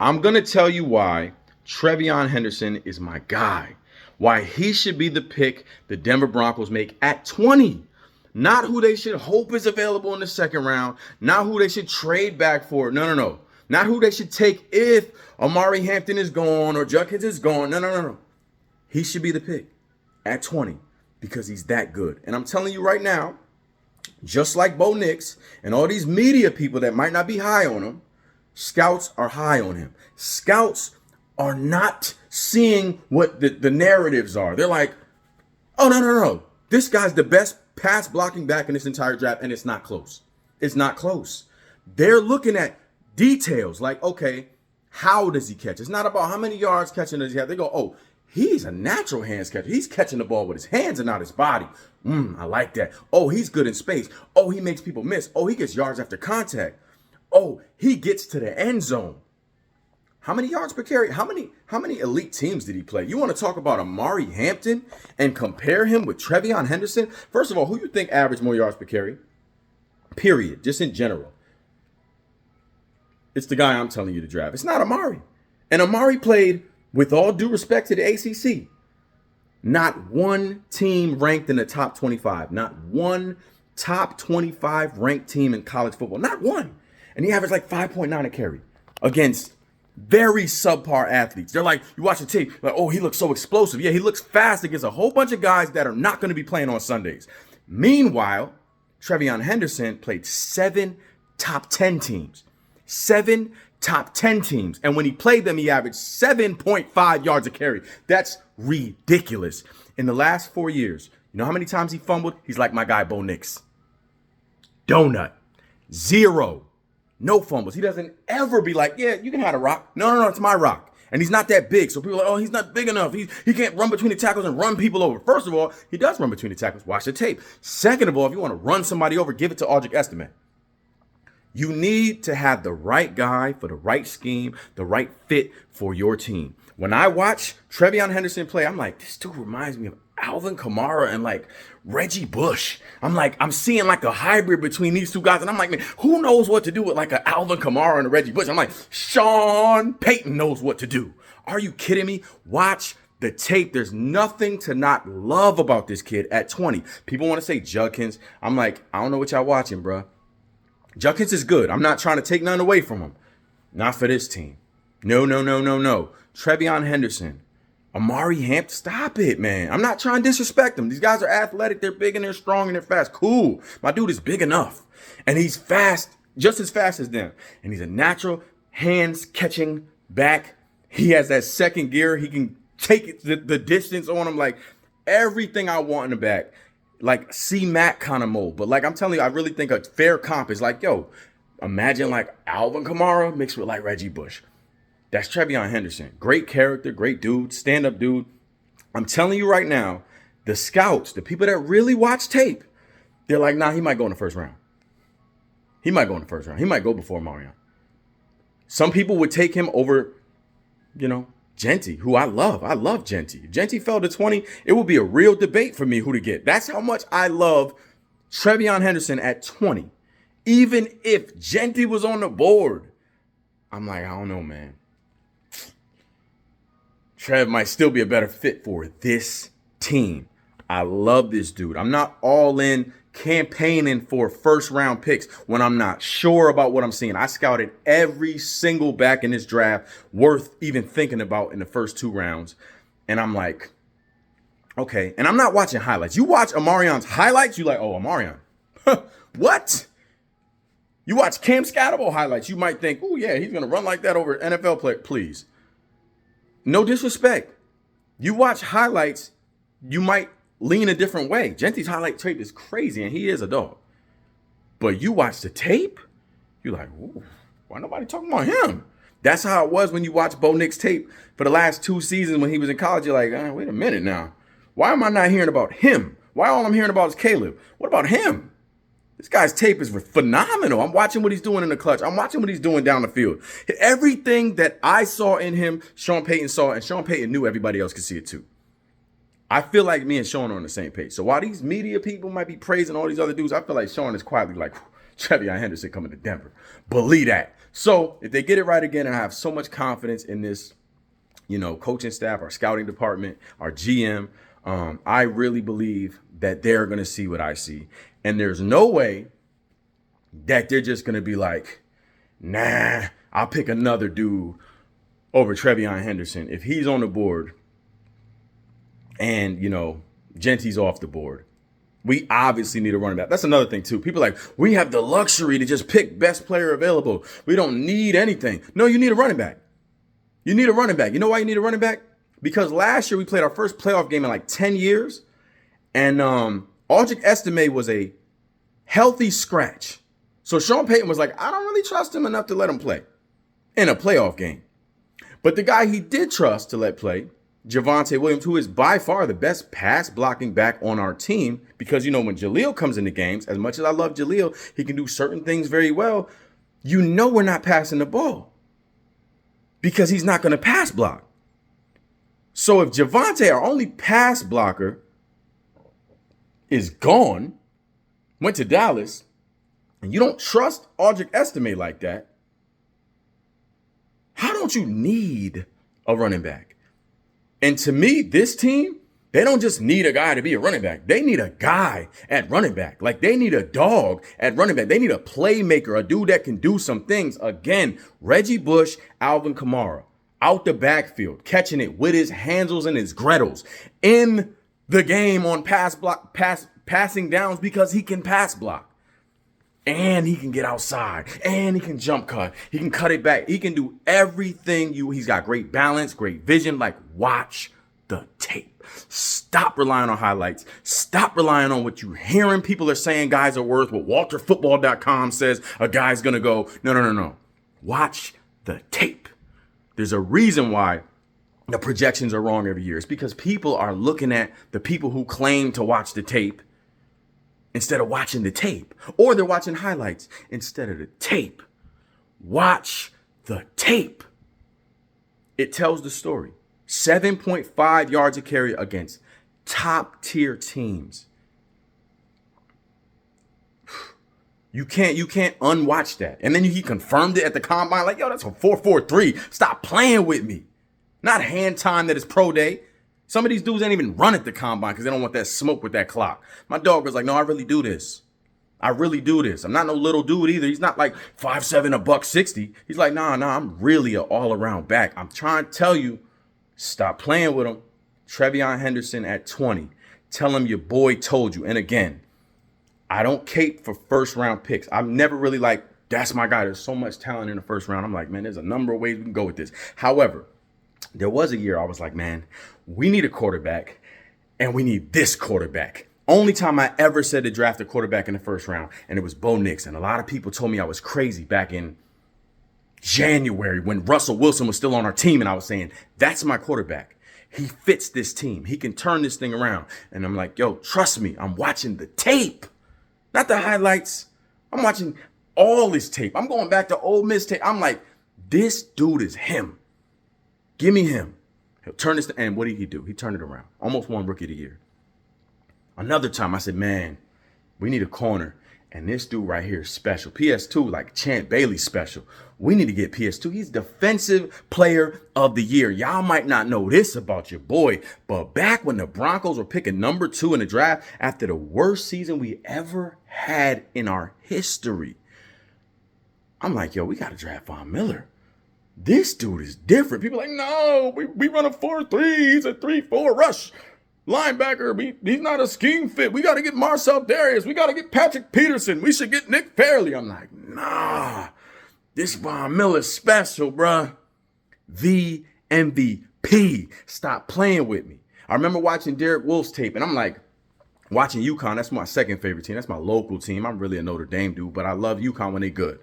I'm going to tell you why Treveyon Henderson is my guy. Why he should be the pick the Denver Broncos make at 20. Not who they should hope is available in the second round. Not who they should trade back for. No. Not who they should take if Amari Hampton is gone or Judkins is gone. No. He should be the pick at 20 because he's that good. And I'm telling you right now, just like Bo Nix and all these media people that might not be high on him, scouts are high on him. Scouts are not seeing what the narratives are. They're like, oh, no. This guy's the best pass blocking back in this entire draft, and it's not close. It's not close. They're looking at details like, okay, how does he catch? It's not about how many yards catching does he have. They go, oh, he's a natural hands catcher. He's catching the ball with his hands and not his body. I like that. Oh, he's good in space. Oh, he makes people miss. Oh, he gets yards after contact. Oh, he gets to the end zone. How many yards per carry? How many elite teams did he play? You want to talk about Amari Hampton and compare him with Treveyon Henderson? First of all, who you think averaged more yards per carry? Period. Just in general. It's the guy I'm telling you to draft. It's not Amari. And Amari played, with all due respect to the ACC, not one team ranked in the top 25. Not one top 25 ranked team in college football. Not one. And he averaged like 5.9 a carry against very subpar athletes. They're like, you watch the tape, like, oh, he looks so explosive. Yeah, he looks fast against a whole bunch of guys that are not going to be playing on Sundays. Meanwhile, Treveyon Henderson played 7 top 10 teams. 7 top 10 teams. And when he played them, he averaged 7.5 yards a carry. That's ridiculous. In the last 4 years, you know how many times he fumbled? He's like my guy, Bo Nix. Donut. 0. No fumbles. He doesn't ever be like, yeah, you can have a rock. No, it's my rock. And he's not that big. So people are like, oh, he's not big enough. He can't run between the tackles and run people over. First of all, he does run between the tackles. Watch the tape. Second of all, if you want to run somebody over, give it to Audric Estime. You need to have the right guy for the right scheme, the right fit for your team. When I watch Treveyon Henderson play, I'm like, this dude reminds me of Alvin Kamara and like Reggie Bush. I'm seeing like a hybrid between these two guys. And I'm like, man, who knows what to do with like an Alvin Kamara and a Reggie Bush? I'm like, Sean Payton knows what to do. Are you kidding me? Watch the tape. There's nothing to not love about this kid at 20. People want to say Judkins. I'm like, I don't know what y'all watching, bro. Judkins is good. I'm not trying to take none away from him. Not for this team. No. Treveyon Henderson. Amari Hampton, stop it, man. I'm not trying to disrespect them. These guys are athletic. They're big and they're strong and they're fast. Cool. My dude is big enough. And he's fast, just as fast as them. And he's a natural hands catching back. He has that second gear. He can take the distance on him. Like everything I want in the back. Like C-Mac kind of mode. But like I'm telling you, I really think a fair comp is like, yo, imagine like Alvin Kamara mixed with like Reggie Bush. That's Treveyon Henderson. Great character, great dude, stand-up dude. I'm telling you right now, the scouts, the people that really watch tape, they're like, nah, he might go in the first round. He might go before Marion. Some people would take him over, Genty, who I love. I love Genty. If Genty fell to 20, it would be a real debate for me who to get. That's how much I love Treveyon Henderson at 20. Even if Genty was on the board, I'm like, I don't know, man. Trev might still be a better fit for this team. I love this dude. I'm not all in campaigning for first round picks when I'm not sure about what I'm seeing. I scouted every single back in this draft worth even thinking about in the first 2 rounds. And I'm like, okay. And I'm not watching highlights. You watch Amarion's highlights, you like, oh, Amarion. What? You watch Cam Scatterbo highlights, you might think, oh, yeah, he's going to run like that over NFL play. Please. No disrespect. You watch highlights, you might lean a different way. Genty's highlight tape is crazy, and he is a dog. But you watch the tape, you're like, ooh, why nobody talking about him? That's how it was when you watch Bo Nix tape for the last 2 seasons when he was in college. You're like, wait a minute now. Why am I not hearing about him? Why all I'm hearing about is Caleb? What about him? This guy's tape is phenomenal. I'm watching what he's doing in the clutch. I'm watching what he's doing down the field. Everything that I saw in him, Sean Payton saw, and Sean Payton knew everybody else could see it too. I feel like me and Sean are on the same page. So while these media people might be praising all these other dudes, I feel like Sean is quietly like, Treveyon Henderson coming to Denver. Believe that. So if they get it right again, and I have so much confidence in this, coaching staff, our scouting department, our GM, I really believe that they're going to see what I see. And there's no way that they're just going to be like, nah, I'll pick another dude over Treveyon Henderson if he's on the board and, Genty's off the board. We obviously need a running back. That's another thing, too. People are like, we have the luxury to just pick best player available. We don't need anything. No, you need a running back. You need a running back. You know why you need a running back? Because last year we played our first playoff game in like 10 years. And Aldrich Estime was a healthy scratch. So Sean Payton was like, I don't really trust him enough to let him play in a playoff game. But the guy he did trust to let play, Javonte Williams, who is by far the best pass blocking back on our team, because, when Jaleel comes into games, as much as I love Jaleel, he can do certain things very well. We're not passing the ball because he's not going to pass block. So if Javonte, our only pass blocker, is gone, went to Dallas, and you don't trust Aldrich Estime like that, how don't you need a running back? And to me, this team, they don't just need a guy to be a running back. They need a guy at running back. Like, they need a dog at running back. They need a playmaker, a dude that can do some things. Again, Reggie Bush, Alvin Kamara, out the backfield, catching it with his Hansels and his Gretels in the game on passing downs because he can pass block. And he can get outside, and he can jump cut. He can cut it back. He can do everything. He's got great balance, great vision. Like, watch the tape. Stop relying on highlights. Stop relying on what you're hearing. People are saying guys are worth what WalterFootball.com says a guy's going to go. No. Watch the tape. There's a reason why the projections are wrong every year. It's because people are looking at the people who claim to watch the tape instead of watching the tape, or they're watching highlights instead of the tape. Watch the tape. It tells the story. 7.5 yards a carry against top tier teams. You can't unwatch that. And then he confirmed it at the combine. Like, yo, that's a 4.43. Stop playing with me. Not hand time that is pro day. Some of these dudes ain't even run at the combine because they don't want that smoke with that clock. My dog was like, no, I really do this. I really do this. I'm not no little dude either. He's not like 5'7", $160. He's like, nah, I'm really an all-around back. I'm trying to tell you, stop playing with him. Treveyon Henderson at 20. Tell him your boy told you. And again, I don't cape for first-round picks. I'm never really like, that's my guy. There's so much talent in the first round. I'm like, man, there's a number of ways we can go with this. However, there was a year I was like, man, we need a quarterback, and we need this quarterback. Only time I ever said to draft a quarterback in the first round, and it was Bo Nix. And a lot of people told me I was crazy back in January when Russell Wilson was still on our team, and I was saying, that's my quarterback. He fits this team. He can turn this thing around. And I'm like, yo, trust me, I'm watching the tape, not the highlights. I'm watching all this tape. I'm going back to Ole Miss tape. I'm like, this dude is him. Give me him. He'll turn this, and what did he do? He turned it around. Almost won Rookie of the Year. Another time I said, man, we need a corner. And this dude right here is special. PS2, like Champ Bailey special. We need to get PS2. He's Defensive Player of the Year. Y'all might not know this about your boy, but back when the Broncos were picking number 2 in the draft after the worst season we ever had in our history, I'm like, yo, we got to draft Von Miller. This dude is different. People are like, no, we run a 4-3. He's a 3-4 rush linebacker. He's not a scheme fit. We got to get Marcel Darius. We got to get Patrick Peterson. We should get Nick Fairley. I'm like, nah, this Von Miller's special, bruh. The MVP. Stop playing with me. I remember watching Derek Wolf's tape, and I'm like, watching UConn. That's my second favorite team. That's my local team. I'm really a Notre Dame dude, but I love UConn when they good.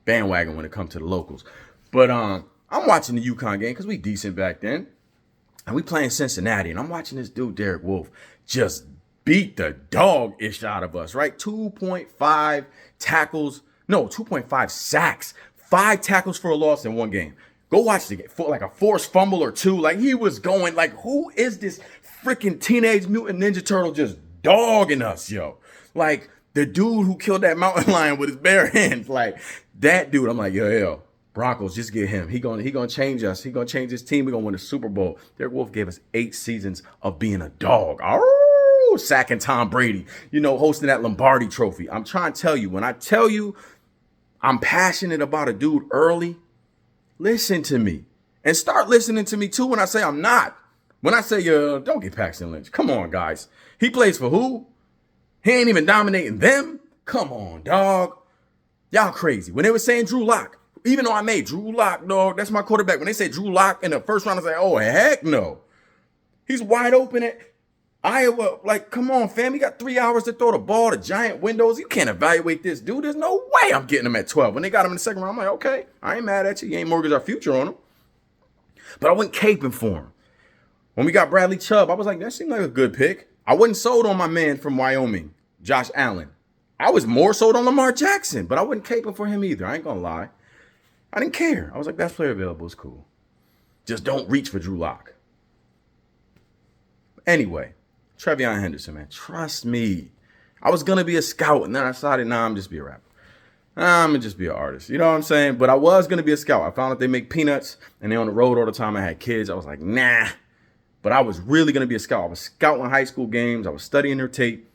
Bandwagon when it comes to the locals. But I'm watching the UConn game because we decent back then. And we playing Cincinnati. And I'm watching this dude, Derek Wolf, just beat the dog-ish out of us, right? 2.5 tackles. No, 2.5 sacks. 5 tackles for a loss in one game. Go watch the game. Like a forced fumble or two. Like, he was going, like, who is this freaking Teenage Mutant Ninja Turtle just dogging us, yo? Like, the dude who killed that mountain lion with his bare hands. Like, That dude, I'm like, yo, Broncos, just get him. He gonna change us. He gonna change his team. We're gonna win the Super Bowl. Derek Wolfe gave us 8 seasons of being a dog. Oh, sacking Tom Brady, hosting that Lombardi trophy. I'm trying to tell you, when I tell you I'm passionate about a dude early, listen to me. And start listening to me too when I say I'm not. When I say, don't get Paxton Lynch. Come on, guys. He plays for who? He ain't even dominating them? Come on, dog. Y'all crazy. When they were saying Drew Lock, even though I made Drew Lock, dog, that's my quarterback. When they say Drew Lock in the first round, I say, oh, heck no. He's wide open at Iowa. Like, come on, fam. He got 3 hours to throw the ball to giant windows. You can't evaluate this dude. There's no way I'm getting him at 12. When they got him in the second round, I'm like, okay, I ain't mad at you. You ain't mortgage our future on him. But I went caping for him. When we got Bradley Chubb, I was like, that seemed like a good pick. I wasn't sold on my man from Wyoming, Josh Allen. I was more sold on Lamar Jackson, but I wasn't caping for him either. I ain't gonna lie. I didn't care. I was like, best player available is cool. Just don't reach for Drew Lock. Anyway, Treveyon Henderson, man. Trust me. I was gonna be a scout, and then I decided, I'm just be a rapper. I'm gonna just be an artist. You know what I'm saying? But I was gonna be a scout. I found out they make peanuts and they're on the road all the time. I had kids. I was like, nah. But I was really gonna be a scout. I was scouting high school games. I was studying their tape.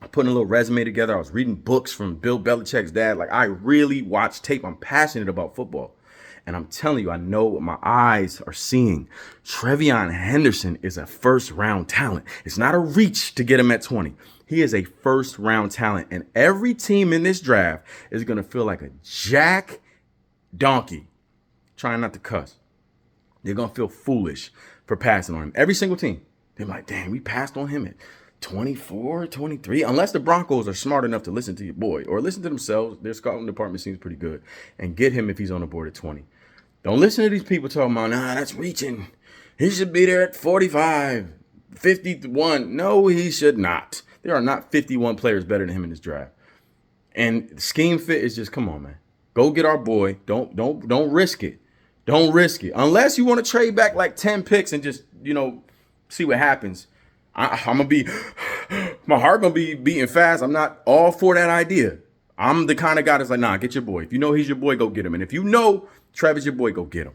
I put a little resume together. I was reading books from Bill Belichick's dad. Like, I really watch tape. I'm passionate about football. And I'm telling you, I know what my eyes are seeing. Treveyon Henderson is a first-round talent. It's not a reach to get him at 20. He is a first-round talent. And every team in this draft is going to feel like a jack donkey. Trying not to cuss. They're going to feel foolish for passing on him. Every single team. They're like, dang, we passed on him at 24, 23. Unless the Broncos are smart enough to listen to your boy or listen to themselves. Their scouting department seems pretty good. And get him if he's on the board at 20. Don't listen to these people talking about, that's reaching. He should be there at 45, 51. No, he should not. There are not 51 players better than him in this draft. And scheme fit is just, come on, man. Go get our boy. Don't risk it. Don't risk it. Unless you want to trade back like 10 picks and just, see what happens. I'm going to be, my heart going to be beating fast. I'm not all for that idea. I'm the kind of guy that's like, get your boy. If you know he's your boy, go get him. And if you know Trevor's your boy, go get him.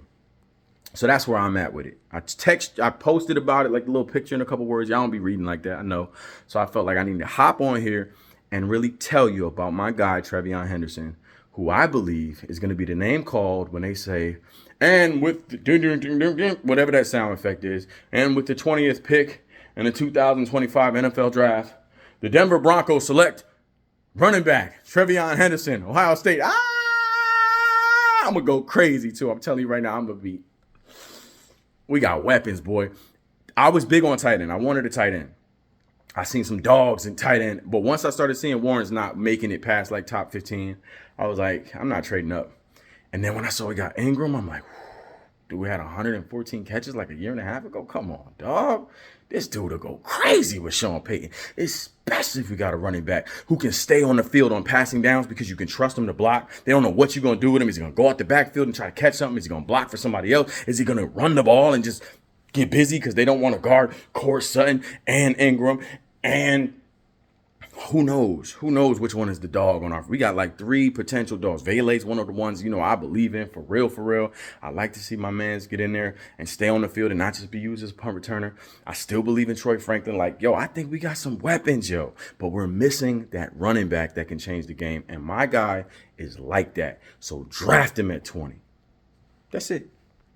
So that's where I'm at with it. I posted about it, like a little picture and a couple words. Y'all don't be reading like that, I know. So I felt like I needed to hop on here and really tell you about my guy, Treveyon Henderson, who I believe is going to be the name called when they say, and with the whatever that sound effect is, and with the 20th pick in the 2025 NFL draft, the Denver Broncos select running back, Treveyon Henderson, Ohio State. I'm going to go crazy, too. I'm telling you right now, we got weapons, boy. I was big on tight end. I wanted a tight end. I seen some dogs in tight end. But once I started seeing Warren's not making it past like top 15, I was like, I'm not trading up. And then when I saw we got Ingram, I'm like, dude, we had 114 catches like a year and a half ago. Come on, dog. This dude will go crazy with Sean Payton, especially if we got a running back who can stay on the field on passing downs because you can trust him to block. They don't know what you're going to do with him. Is he going to go out the backfield and try to catch something? Is he going to block for somebody else? Is he going to run the ball and just get busy because they don't want to guard Corey Sutton and Ingram? And who knows? Who knows which one is the dog on our? We got like 3 potential dogs. Vele's one of the ones, I believe in for real. I like to see my mans get in there and stay on the field and not just be used as a punt returner. I still believe in Troy Franklin. Like, I think we got some weapons, but we're missing that running back that can change the game. And my guy is like that. So draft him at 20. That's it.